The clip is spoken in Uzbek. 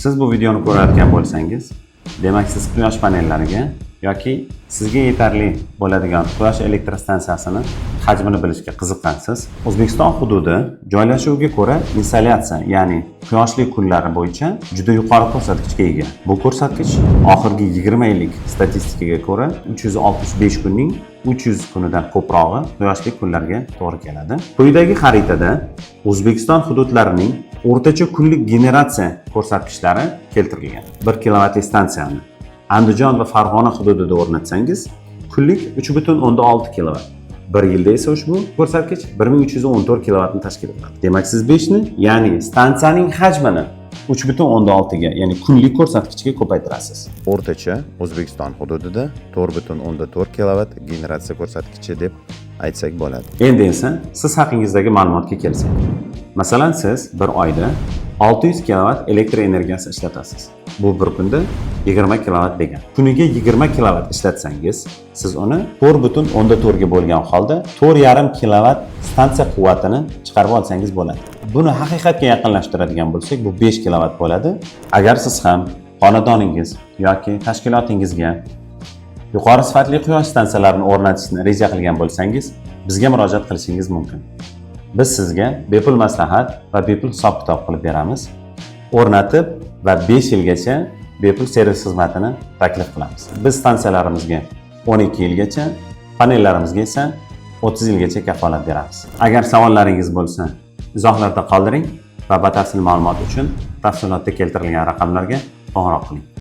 Siz bu videoni ko'rayotgan bo'lsangiz, demak siz quyosh panellariga yoki sizga yetarli bo'ladigan quyosh elektr stansiyasini hajmini bilishga qiziqqansiz. O'zbekiston hududi joylashuviga ko'ra insolyatsiya, ya'ni quyoshli kunlari bo'yicha juda yuqori ko'rsatkichga ega. Bu ko'rsatkich oxirgi 20 yillik statistikaga ko'ra 365 kunning 300 kunidan ko'prog'i quyoshli kunlarga to'g'ri keladi. Quyidagi xaritada O'zbekiston hududlarining o'rtacha kunlik generatsiya ko'rsatkichlari keltirilgan. 1 kilovatli stansiyani Andijon va Farg'ona hududida o'rnatsangiz, kunlik 3.6 kilovat. Bir yilda esa ushbu ko'rsatkich 1314 kilovatni tashkil etadi. Demak, siz 5 ni, ya'ni stansiyaning hajmini 3.6 ga, ya'ni kunlik ko'rsatkichga ko'paytirasiz. O'rtacha O'zbekiston hududida 4.4 kilovat generatsiya ko'rsatkichi deb aytsak bo'ladi. Endi esa siz haqingizdagi ma'lumotga kelsak. Masalan, siz bir oyda 600 kilovat elektr energiyasi ishlatasiz. Bu bir kunda 20 kilovat degan. Kuniga 20 kilovat ishlatsangiz, siz uni 4.4 ga bo'lgan holda 4,5 kilovat stansiya quvvatini chiqarib olsangiz bo'ladi. Buni haqiqatga yaqinlashtiradigan bo'lsak, bu 5 kilovat bo'ladi. Agar siz ham xonadoningiz yoki tashkilotingizga yuqori sifatli quyosh stansiyalarini o'rnatishni reja qilgan bo'lsangiz, bizga murojaat qilishingiz mumkin. Biz sizga bepul maslahat va bepul hisob-kitob qilib beramiz. O'rnatib va 5 yilgacha bepul servis xizmatini taklif qilamiz. Biz stansiyalarimizga 12 yilgacha, panellarimizga esa 30 yilgacha kafolat beramiz. Agar savollaringiz bo'lsa, izohlarda qoldiring va batafsil ma'lumot uchun tafsilotda keltirilgan raqamlarga qo'ng'iroq qiling.